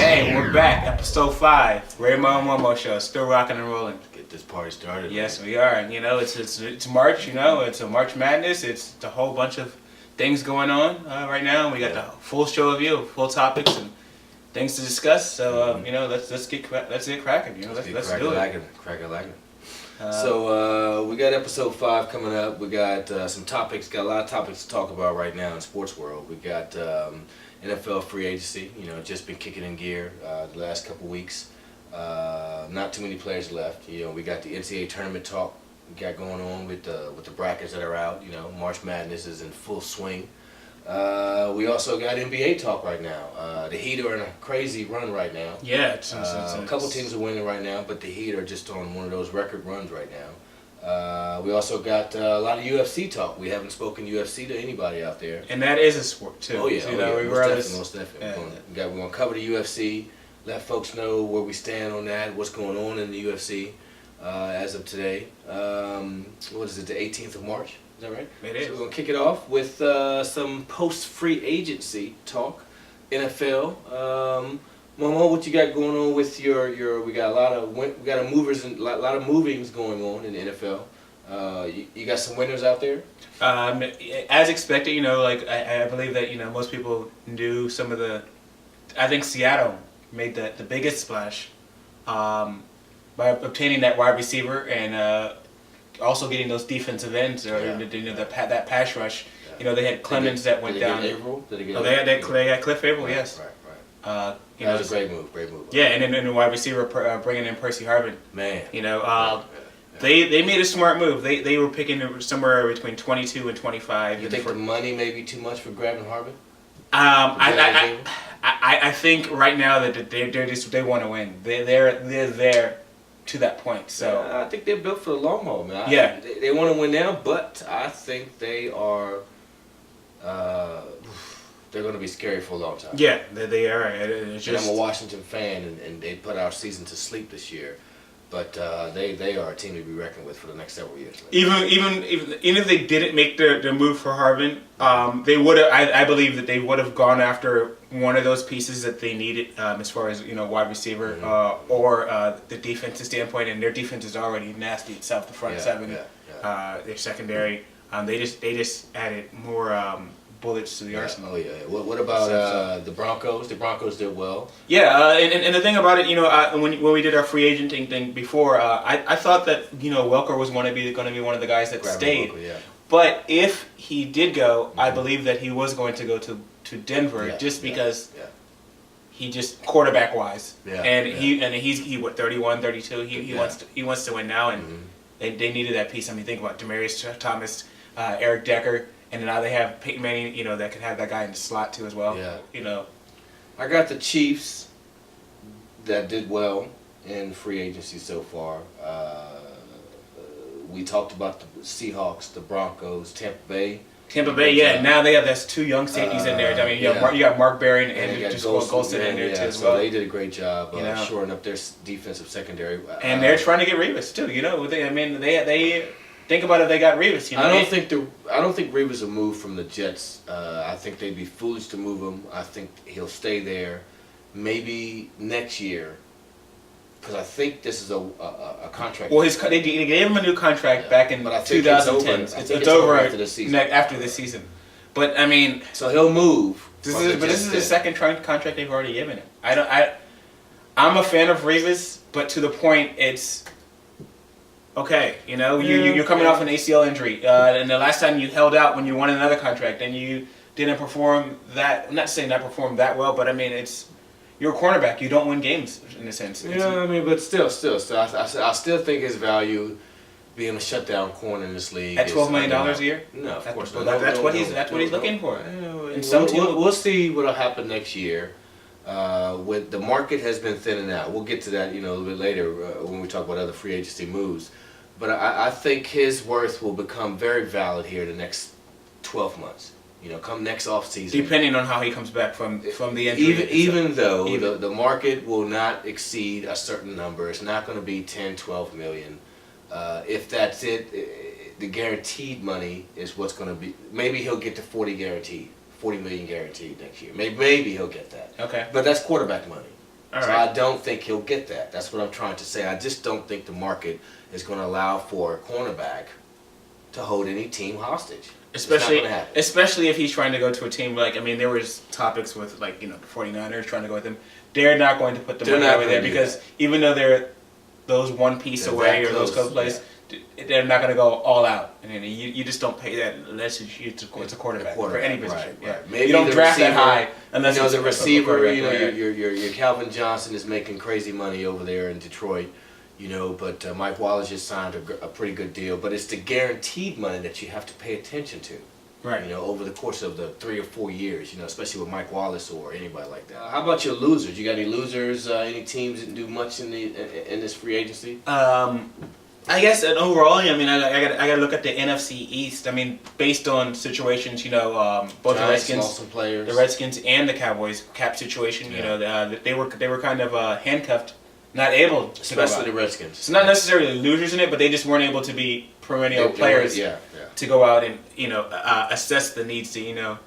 Hey, we're back. Episode 5. Raymo and Momo show. Still rocking and rolling. Get this party started. Yes, we are. And it's March. It's a March Madness. It's a whole bunch of things going on right now. We got the full show of you, full topics and things to discuss. So let's get cracking. Let's do it. Crack it. So we got episode 5 coming up. We got some topics. Got a lot of topics to talk about right now in sports world. We got NFL free agency. Just been kicking in gear the last couple weeks. Not too many players left. We got the NCAA tournament talk we got going on with the brackets that are out. March Madness is in full swing. We also got NBA talk right now. The Heat are in a crazy run right now. Yeah, a couple teams are winning right now, but the Heat are just on one of those record runs right now. We also got a lot of UFC talk. We haven't spoken UFC to anybody out there. And that is a sport too. Oh yeah, most definitely. Yeah. We're going to cover the UFC, let folks know where we stand on that, what's going on in the UFC as of today. What is it, the 18th of March? Is that right? It is. So we're going to kick it off with some post-free agency talk. NFL. Momo, what you got going on with your? We got a lot of movers and a lot of movings going on in the NFL. You got some winners out there. As expected, I believe that most people knew some of the. I think Seattle made the biggest splash by obtaining that wide receiver and also getting those defensive ends that pass rush. They had Clemens that went down. They got Cliff Averill, yes. Right. That was a great move. Yeah, and then the wide receiver bringing in Percy Harvin. Man. They made a smart move. They were picking somewhere between 22 and 25. You think the money may be too much for grabbing Harvin? I think right now that they want to win. They're there to that point. So I think they're built for the long haul, man. Yeah, they want to win now, but I think they are. They're going to be scary for a long time. Yeah, they are. And I'm a Washington fan, and they put our season to sleep this year. But they are a team to be reckoned with for the next several years. Even if they didn't make the move for Harvin, they would have. I believe that they would have gone after one of those pieces that they needed as far as wide receiver or the defensive standpoint. And their defense is already nasty itself. The front seven, their secondary. They just added more. Bullets to the arsenal. Oh yeah. What about the Broncos? The Broncos did well. Yeah, and the thing about it, when we did our free agenting thing before, I thought that Welker was going to be one of the guys that stayed. Welker, yeah. But if he did go, I believe that he was going to go to Denver because he just quarterback wise, he's what 31, 32. He wants to win now, and they needed that piece. I mean, think about Demaryius Thomas, Eric Decker. And now they have Peyton Manning, that can have that guy in the slot too as well. Yeah. I got the Chiefs that did well in free agency so far. We talked about the Seahawks, the Broncos, Tampa Bay. Yeah. Now they have those two young safeties in there. I mean, you got Mark Barron and just Golston in there too as well. So they did a great job shoring up their defensive secondary. And they're trying to get Revis too. They think about it. They got Revis. I don't think Revis will move from the Jets. I think they'd be foolish to move him. I think he'll stay there, maybe next year, because I think this is a contract. Well, they gave him a new contract back in 2010. It's over after this season. But I mean, so he'll move. This is the second contract they've already given him. I'm a fan of Revis, but to the point it's. Okay, you're coming off an ACL injury, and the last time you held out when you won another contract, and you didn't perform that. I'm not saying not perform that well, but I mean you're a cornerback. You don't win games in a sense. But still, I still think his value being a shutdown corner in this league at $12 million a year. No, of course not. That's what he's looking for. We'll see what'll happen next year. With the market has been thinning out. We'll get to that, a little bit later when we talk about other free agency moves. But I think his worth will become very valid here in the next 12 months. Come next offseason. Depending on how he comes back from the injury. Even though the market will not exceed a certain number, it's not going to be 10, 12 million. If that's it, the guaranteed money is what's going to be. Maybe he'll get to 40 million guaranteed next year. Maybe he'll get that. Okay. But that's quarterback money. All So right. I don't think he'll get that. That's what I'm trying to say. I just don't think the market is going to allow for a cornerback to hold any team hostage. Especially if he's trying to go to a team like, I mean, there was topics with like, the 49ers trying to go with him. They're not going to put the money over there because even though they're those one piece away or those couple plays, they're not going to go all out. And you just don't pay that unless it's a quarterback for any position. Right. Yeah. Maybe you don't draft receiver, that high unless it's the receiver. right. Your Calvin Johnson is making crazy money over there in Detroit. But Mike Wallace just signed a pretty good deal. But it's the guaranteed money that you have to pay attention to. Right. Over the course of the 3 or 4 years, especially with Mike Wallace or anybody like that. How about your losers? You got any losers? Any teams that didn't do much in this free agency? I guess overall, I mean, I got to look at the NFC East. I mean, based on situations, both Giants lost some players. the Redskins and the Cowboys cap situation. They were kind of handcuffed, not able to especially go out. The Redskins. It's not necessarily losers in it, but they just weren't able to be perennial players. To go out and assess the needs to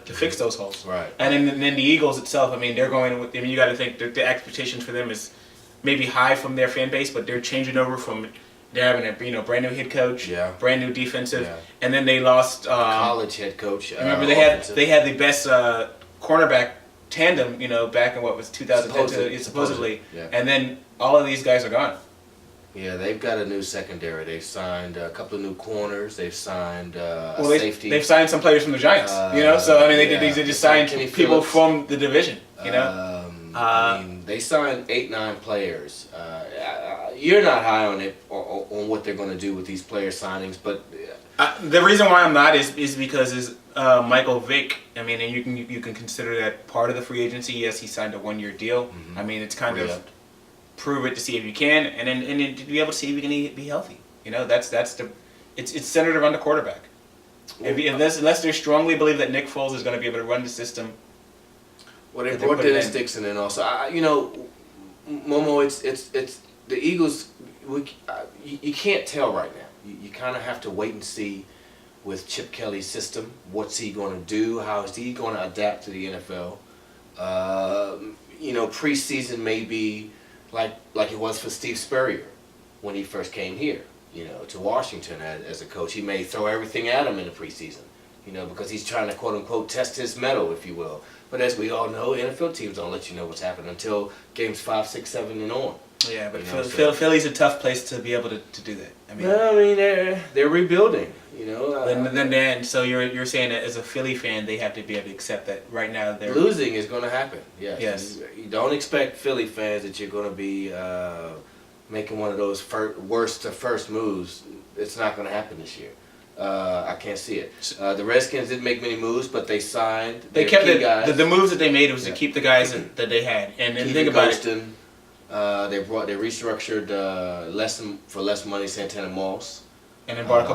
fix those holes. Right. And then the Eagles itself. I mean, they're going with. I mean, you got to think the expectations for them is maybe high from their fan base, but they're changing over from. They're having a brand new head coach, brand new defensive, and then they lost college head coach. Remember they had the best cornerback tandem, back in what was 2010 supposedly, and then all of these guys are gone. Yeah, they've got a new secondary. They've signed a couple of new corners. They've signed a safety. They've signed some players from the Giants. So I mean, they just signed people from the division. I mean, they signed 8-9 players. You're not high on it on what they're going to do with these player signings, but the reason why I'm not is because Michael Vick. I mean, and you can consider that part of the free agency. Yes, he signed a 1-year deal. Mm-hmm. I mean, it's kind of prove it to see if you can, and then to be able to see if you can be healthy. It's centered around the quarterback. Unless they strongly believe that Nick Foles is going to be able to run the system. Well, they brought Dennis Dixon in also. Momo, it's the Eagles. You can't tell right now. You kind of have to wait and see with Chip Kelly's system. What's he going to do? How is he going to adapt to the NFL? Preseason may be like it was for Steve Spurrier when he first came here, to Washington as a coach. He may throw everything at him in the preseason, because he's trying to quote unquote test his mettle, if you will. But as we all know, NFL teams don't let you know what's happening until games 5, 6, 7, and on. Yeah, but Philly's a tough place to be able to do that. I mean, they're rebuilding. So you're saying that as a Philly fan, they have to be able to accept that right now they're losing is going to happen. Yes. You don't expect Philly fans that you're going to be making one of those worst to first moves. It's not going to happen this year. I can't see it. The Redskins didn't make many moves, but they signed. They kept guys. The moves that they made was to keep the guys that they had. And think about it. They restructured for less money Santana Moss. And then brought a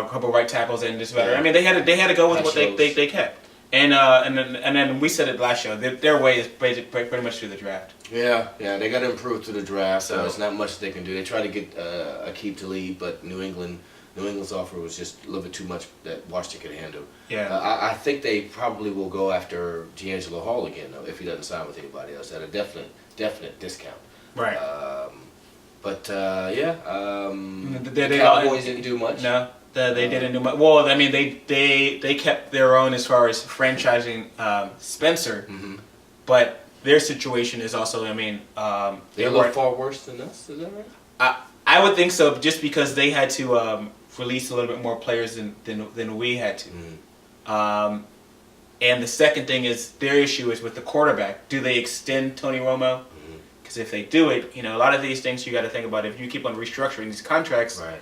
couple right tackles and just better. I mean, they had to go with what they kept. And then we said it last show. Their way is pretty much through the draft. Yeah, they got to improve through the draft. So there's not much they can do. They try to get Aqib Talib, but New England's offer was just a little bit too much that Washington could handle. Yeah. I think they probably will go after D'Angelo Hall again, though, if he doesn't sign with anybody else at a definite discount. Right. The Cowboys didn't do much. No, they didn't do much. Well, I mean, they kept their own as far as franchising Spencer, but their situation is also, I mean, they're a little far worse than us. Is that right? I would think so, just because they had to release a little bit more players than we had to. And the second thing is their issue is with the quarterback. Do they extend Tony Romo? Because if they do it, a lot of these things you got to think about. If you keep on restructuring these contracts, right.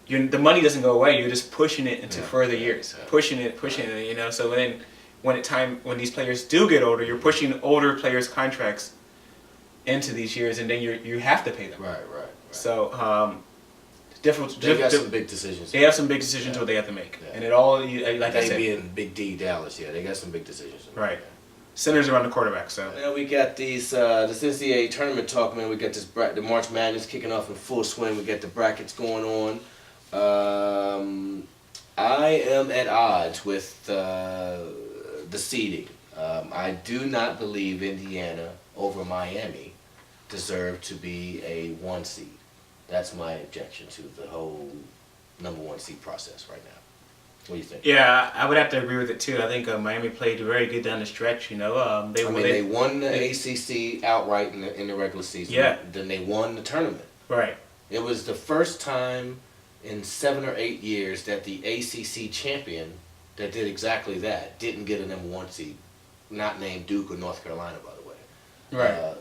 The money doesn't go away. You're just pushing it into further years, pushing it. So then when these players do get older, you're pushing older players' contracts into these years, and then you have to pay them. Right. So They got some big decisions. They have some big decisions what they have to make, and it all like I said, being Big D Dallas. Yeah, they got some big decisions. Right. Centers around the quarterback. So we got these this NCAA tournament talk, man. We got the March Madness kicking off in full swing. We got the brackets going on. I am at odds with the seeding. I do not believe Indiana over Miami deserve to be a 1 seed. That's my objection to the whole number 1 seed process right now. What do you think? Yeah, I would have to agree with it too. I think Miami played very good down the stretch. They won the ACC outright in the regular season. Yeah. Then they won the tournament. Right. It was the first time in 7 or 8 years that the ACC champion that did exactly that didn't get a number 1 seed, not named Duke or North Carolina, by the way. Right.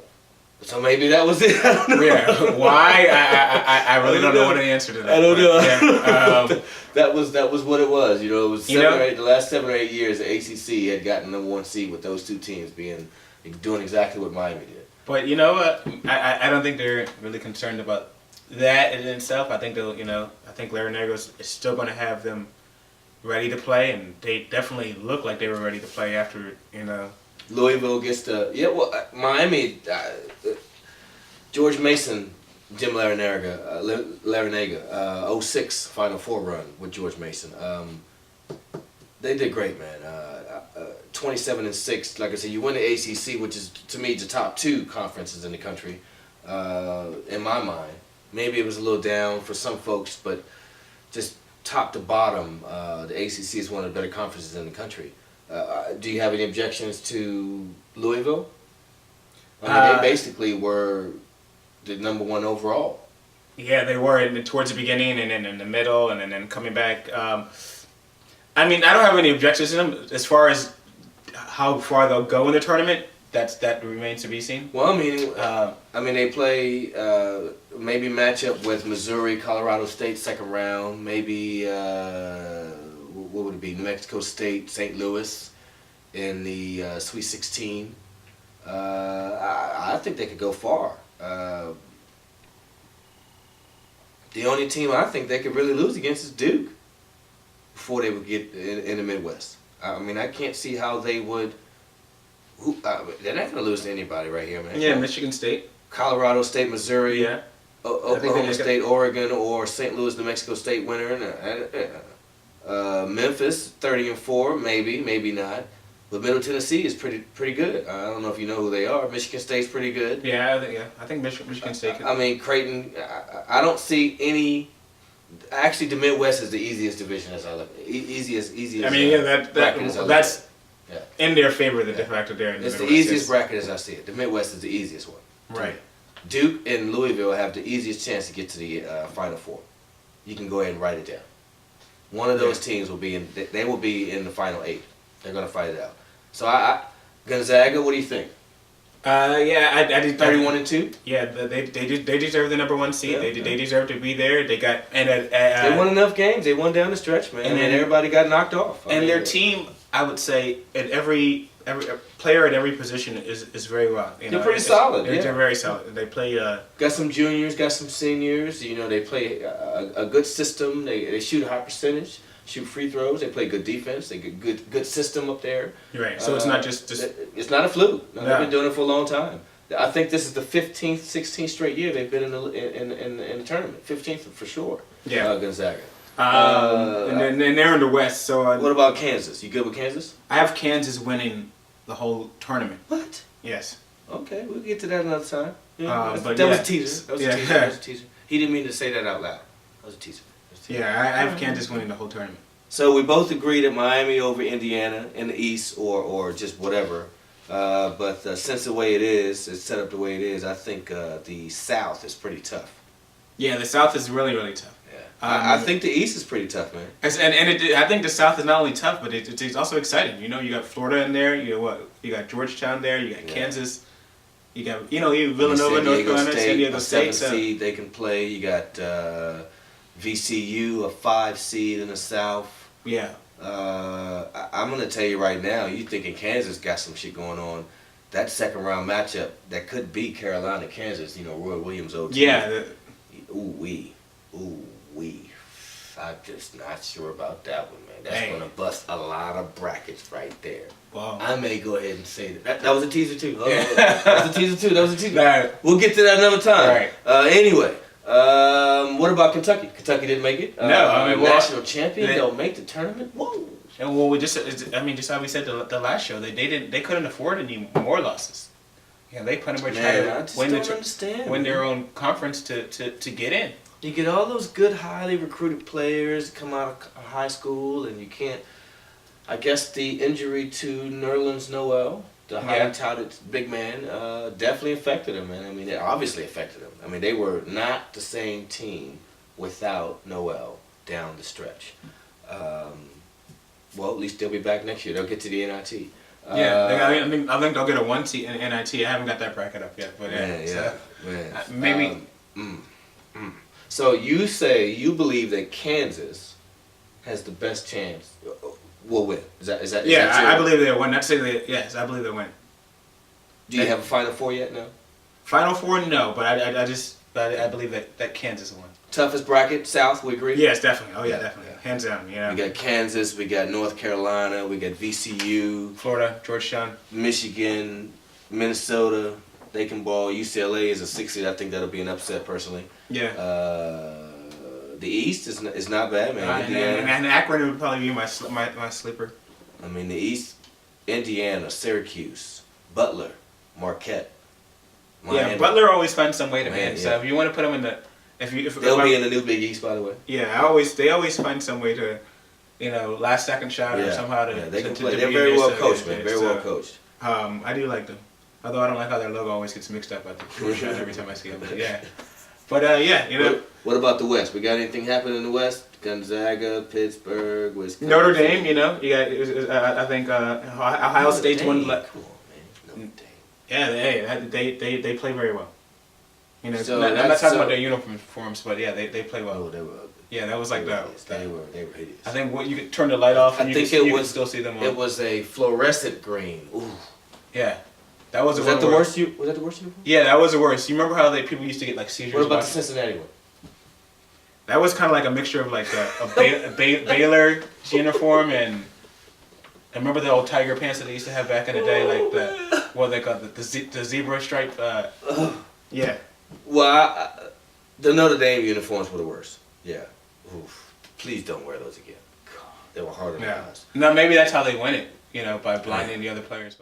So maybe that was it. I don't know. Yeah. Why? I really don't know what the answer to that. I don't know. Yeah. That was what it was. It was the last 7 or 8 years the ACC had gotten number 1 seed with those 2 teams doing exactly what Miami did. But you know what? I don't think they're really concerned about that in itself. I think I think Larinaga is still going to have them ready to play, and they definitely look like they were ready to play after Louisville gets Miami. George Mason, Jim Larinaga, 06 Final Four run with George Mason. They did great, man. 27-6. Like I said, you win the ACC, which is to me the top 2 conferences in the country. In my mind, maybe it was a little down for some folks, but just top to bottom, the ACC is one of the better conferences in the country. Do you have any objections to Louisville? They basically were the number 1 overall. Yeah, they were towards the beginning and then in the middle and then coming back. I don't have any objections to them as far as how far they'll go in the tournament. That remains to be seen. Well, they play maybe match up with Missouri, Colorado State second round. Maybe what would it be? New Mexico State, St. Louis in the Sweet 16. I think they could go far. The only team I think they could really lose against is Duke before they would get in the Midwest. I can't see how they would. They're not going to lose to anybody right here, man. Yeah, Michigan State, Colorado State, Missouri, yeah, Oklahoma State, Oregon, or St. Louis, New Mexico State winner. Memphis, 30-4, maybe not. But Middle Tennessee is pretty good. I don't know if you know who they are. Michigan State's pretty good. Yeah, I think Michigan State could. Creighton. I don't see any. Actually, the Midwest is the easiest division as I look. Easiest. That's in their favor. The fact that they're in the It's Midwest. the easiest bracket as I see it. The Midwest is the easiest one. Right. Duke and Louisville have the easiest chance to get to the Final Four. You can go ahead and write it down. One of those teams will be in. They will be in the Final 8. They're going to fight it out. So Gonzaga, what do you think? I did 31-2. Yeah, they deserve the number 1 seed. Yeah, they deserve to be there. They got they won enough games. They won down the stretch, man, and everybody got knocked off. Their team, I would say, at every player at every position is very well. They're pretty solid. They're very solid. They play. Got some juniors, got some seniors. They play a good system. They shoot a high percentage. Shoot free throws. They play good defense. They get good system up there. Right. So it's not just. It's not a fluke. No, they've been doing it for a long time. I think this is the 15th, 16th straight year they've been in the tournament. 15th for sure. Yeah. Gonzaga. And they're in the West. So. What about Kansas? You good with Kansas? I have Kansas winning the whole tournament. What? Yes. Okay, we'll get to that another time. Yeah, but that was a teaser. That was a teaser. He didn't mean to say that out loud. That was a teaser. Yeah, I have Kansas winning the whole tournament. So we both agree that Miami over Indiana in the East, or just whatever. But since the way it's set up the way it is, I think the South is pretty tough. Yeah, the South is really, really tough. Yeah, I think the East is pretty tough, man. I think the South is not only tough, but it's also exciting. You got Florida in there. You got Georgetown there. You got Kansas. You got Villanova, North Carolina, San Diego State. 7 seed they can play. You got VCU, a 5 seed in the South. Yeah. I'm gonna tell you right now. You thinking Kansas got some shit going on? That second round matchup that could be Carolina, Kansas. Roy Williams old team. Yeah. Ooh wee. I'm just not sure about that one, man. That's gonna bust a lot of brackets right there. Wow. I may go ahead and say that. That was a teaser too. That was a teaser too. Right. We'll get to that another time. All right. Anyway. What about Kentucky? Kentucky didn't make it. No, national champion don't make the tournament. Whoa! And well, just how we said the last show, they couldn't afford any more losses. Yeah, they pretty much had to win their own conference to get in. You get all those good, highly recruited players come out of high school, and you can't. I guess the injury to Nerlens Noel, the highly touted big man, definitely affected him, man. I mean, it obviously affected him. I mean, they were not the same team without Noel down the stretch. Well, at least they'll be back next year. They'll get to the NIT. I think they'll get a 1 seat in NIT. I haven't got that bracket up yet, but maybe. So you believe that Kansas has the best chance will win? Is that I believe they'll win. Yes, I believe they'll win. Do you have a Final Four yet? No. Final Four, no, but I believe that Kansas will win. Toughest bracket, South, we agree? Yes, definitely. Oh, yeah, definitely. Yeah. Hands down, We got Kansas, we got North Carolina, we got VCU. Florida, Georgetown. Michigan, Minnesota, they can ball. UCLA is a 6 seed. I think that'll be an upset, personally. Yeah. The East is not bad, man. And Akron would probably be my sleeper. I mean, the East, Indiana, Syracuse, Butler, Marquette. Miami. Yeah, Butler always finds some way to win. So if you want to put them in the... They'll be in the new Big East, by the way. Yeah, they always find some way to, last second shot or somehow to. Yeah, they can play. They're very well coached, man. Very well coached. I do like them, although I don't like how their logo always gets mixed up at the shot every time I see them. But yeah, What about the West? We got anything happening in the West? Gonzaga, Pittsburgh, Wisconsin. Notre Dame. You got. I think Ohio State's one. Come on, man. Notre Dame. Yeah, they play very well. So I'm not talking about their uniforms, but yeah, they play well. Oh, they were ugly. Yeah, that was like that. They were hideous. I think you could turn the light off and you could still see them on. It was a fluorescent green. Ooh. Yeah. That was that the worst? Was that the worst uniform? Yeah, that was the worst. You remember how people used to get like seizures? What about the Cincinnati one? That was kind of like a mixture of like a Baylor uniform and I remember the old tiger pants that they used to have back in the day, like what they call the zebra stripe. Yeah. Well, the Notre Dame uniforms were the worst. Yeah. Oof. Please don't wear those again. God, they were harder than us. No, maybe that's how they win it. By blinding the other players.